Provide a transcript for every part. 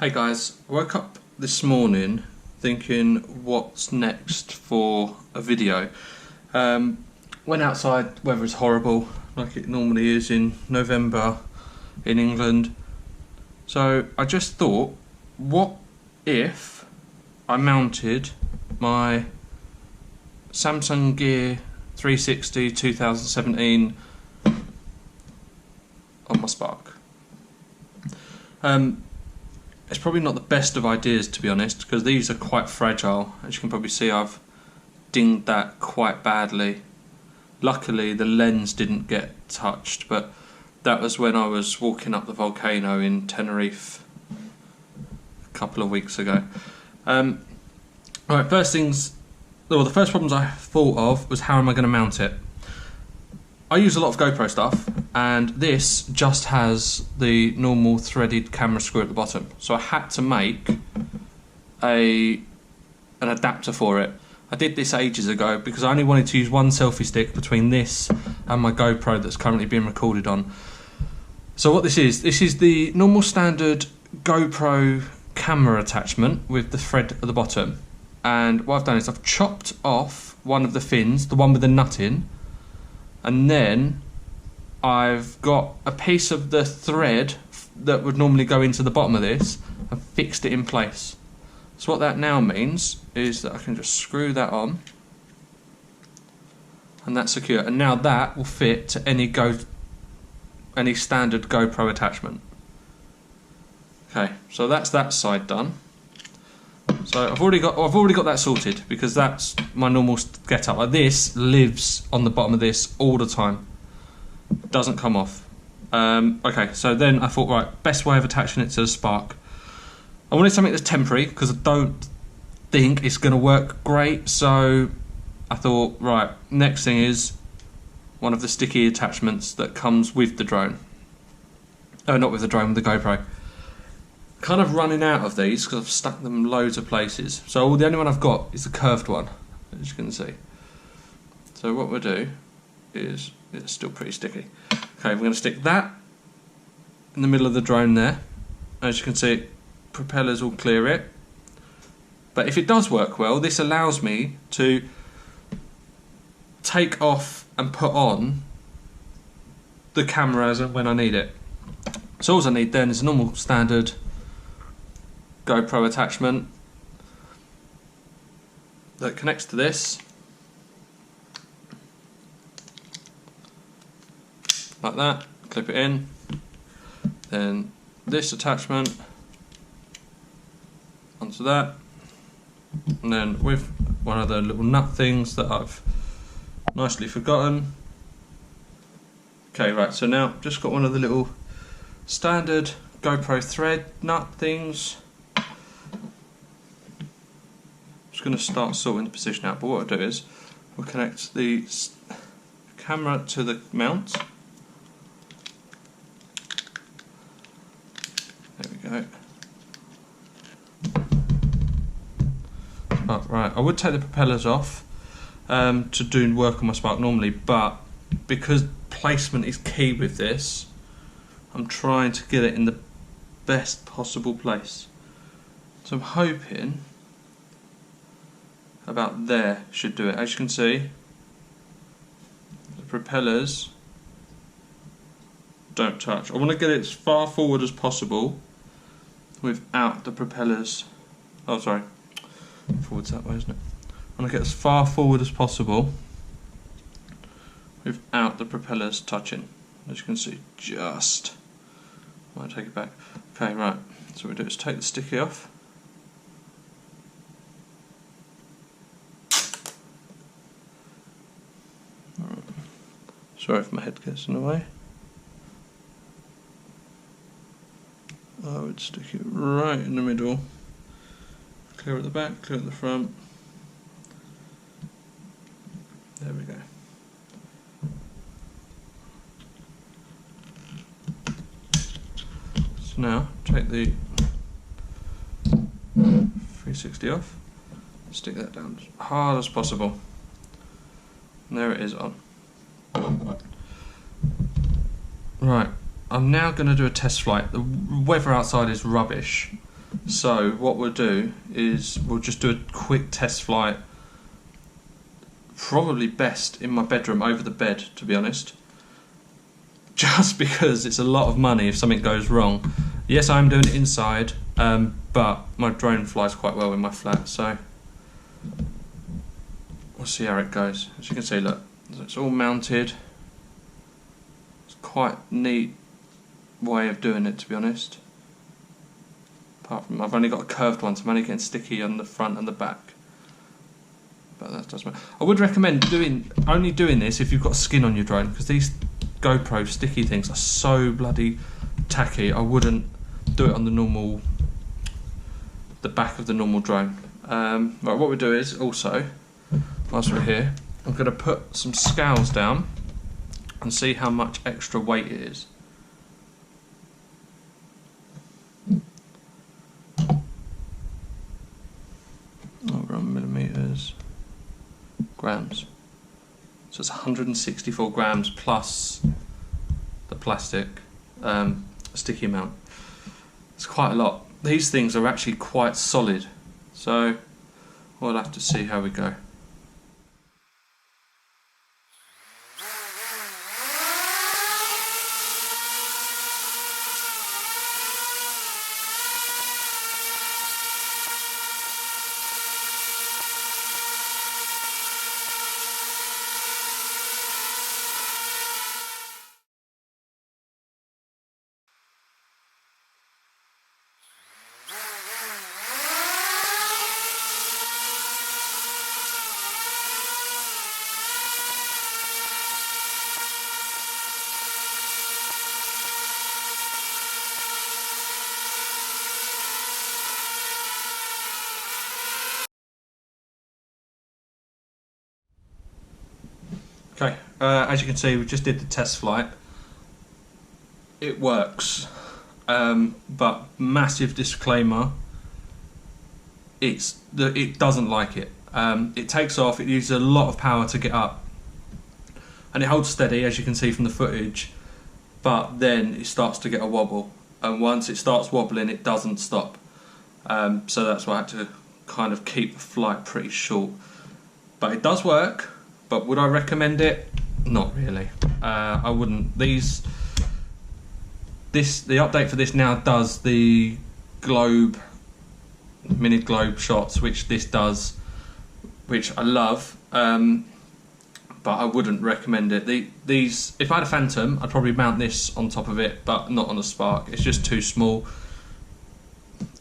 Hey guys, I woke up this morning thinking what's next for a video. Went outside, weather is horrible like it normally is in November in England. So I just thought, what if I mounted my Samsung Gear 360 2017 on my Spark? It's probably not the best of ideas, to be honest, because these are quite fragile. As you can probably see, I've dinged that quite badly. Luckily the lens didn't get touched, but that was when I was walking up the volcano in Tenerife a couple of weeks ago. Alright, the first problems I thought of was how am I going to mount it. I use a lot of GoPro stuff, and this just has the normal threaded camera screw at the bottom. So I had to make an adapter for it. I did this ages ago because I only wanted to use one selfie stick between this and my GoPro that's currently being recorded on. So what this is the normal standard GoPro camera attachment with the thread at the bottom. And what I've done is I've chopped off one of the fins, the one with the nut in, and then I've got a piece of the thread that would normally go into the bottom of this and fixed it in place. So what that now means is that I can just screw that on and that's secure, and now that will fit to any standard GoPro attachment. Okay, so that's that side done. So I've already got that sorted because that's my normal get-up. Like this lives on the bottom of this all the time. Doesn't come off. Okay, so then I thought, right, best way of attaching it to the Spark. I wanted something that's temporary because I don't think it's going to work great. So I thought, right, next thing is one of the sticky attachments that comes with the drone. Oh, not with the drone, with the GoPro. Kind of running out of these because I've stuck them loads of places. So the only one I've got is the curved one, as you can see. So what we'll do is, it's still pretty sticky. Okay, we're going to stick that in the middle of the drone there. As you can see, propellers will clear it. But if it does work well, this allows me to take off and put on the camera as and when I need it. So all I need then is a normal standard GoPro attachment that connects to this like that, clip it in, then this attachment onto that, and then with one of the little nut things that I've nicely forgotten. Okay, right, so now I've just got one of the little standard GoPro thread nut things. Going to start sorting the position out, but what I'll do is we'll connect the camera to the mount. There we go. Oh, right, I would take the propellers off to do work on my Spark normally, but because placement is key with this, I'm trying to get it in the best possible place. So I'm hoping about there should do it. As you can see, the propellers don't touch. I want to get it as far forward as possible without the propellers. Oh, sorry, forward's that way, isn't it? I want to get as far forward as possible without the propellers touching. As you can see, just. I might take it back. Okay, right. So what we do is take the sticky off. Sorry if my head gets in the way. I would stick it right in the middle. Clear at the back, clear at the front. There we go. So now, take the 360 off, stick that down as hard as possible. And there it is on. Right, I'm now going to do a test flight. The weather outside is rubbish, So what we'll do is we'll just do a quick test flight, probably best in my bedroom over the bed, to be honest, just because it's a lot of money if something goes wrong. Yes, I'm doing it inside, but my drone flies quite well in my flat, so we'll see how it goes. As you can see, look, it's all mounted. It's quite neat way of doing it, to be honest. Apart from I've only got a curved one, so I'm only getting sticky on the front and the back. But that doesn't matter. I would recommend only doing this if you've got skin on your drone, because these GoPro sticky things are so bloody tacky. I wouldn't do it on the back of the normal drone. Right, what we do is also, whilst we're here, I'm going to put some scales down and see how much extra weight it is. Over on millimeters, grams. So it's 164 grams plus the plastic sticky amount. It's quite a lot. These things are actually quite solid, so we'll have to see how we go. Okay, as you can see, we just did the test flight. It works, but massive disclaimer: it doesn't like it. It takes off. It uses a lot of power to get up, and it holds steady, as you can see from the footage. But then it starts to get a wobble, and once it starts wobbling, it doesn't stop. So that's why I had to kind of keep the flight pretty short. But it does work. But would I recommend it? Not really. I wouldn't. The update for this now does the minute globe shots, which this does, which I love. But I wouldn't recommend it. These, if I had a Phantom, I'd probably mount this on top of it, but not on a Spark. It's just too small.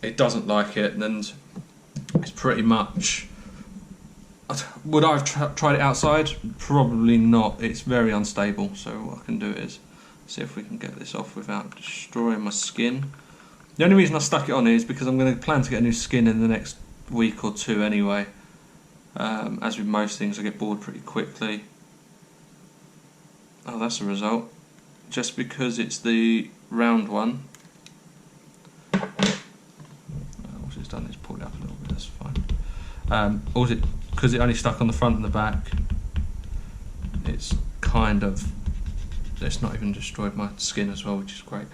It doesn't like it, and it's pretty much. Would I have tried it outside? Probably not. It's very unstable. So what I can do is see if we can get this off without destroying my skin. The only reason I stuck it on is because I'm going to plan to get a new skin in the next week or two anyway. As with most things, I get bored pretty quickly. Oh, that's the result. Just because it's the round one. All it's done is pull it up a little bit. That's fine. Because it only stuck on the front and the back, it's not even destroyed my skin as well, which is great.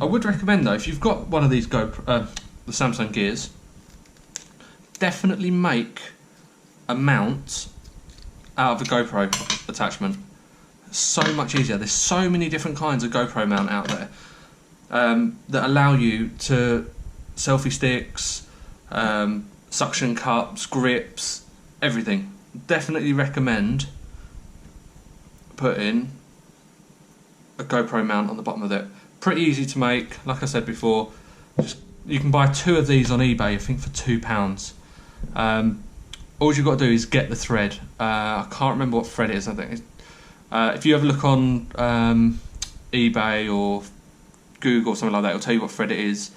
I would recommend though, if you've got one of these the Samsung Gears, definitely make a mount out of a GoPro attachment. It's so much easier. There's so many different kinds of GoPro mount out there that allow you to selfie sticks, suction cups, grips, everything. Definitely recommend putting a GoPro mount on the bottom of it. Pretty easy to make, like I said before. You can buy 2 of these on eBay, I think for £2. All you've got to do is get the thread. I can't remember what thread it is. I think if you ever look on eBay or Google or something like that, it'll tell you what thread it is,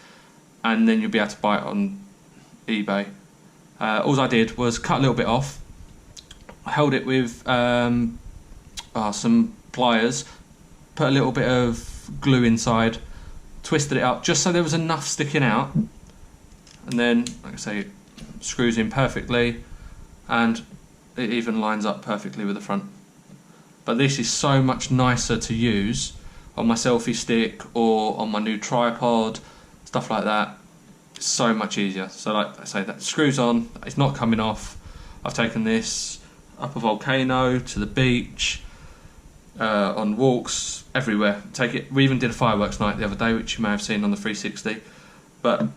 and then you'll be able to buy it on eBay. All I did was cut a little bit off, held it with some pliers, put a little bit of glue inside, twisted it up just so there was enough sticking out, and then, like I say, it screws in perfectly, and it even lines up perfectly with the front. But this is so much nicer to use on my selfie stick or on my new tripod, stuff like that. so much easier. So like I say, that screws on, it's not coming off. I've taken this up a volcano, to the beach, on walks, everywhere. Take it. We even did a fireworks night the other day, which you may have seen on the 360. But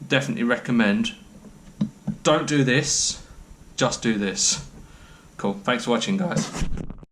definitely recommend. Don't do this, just do this. Cool. Thanks for watching, guys.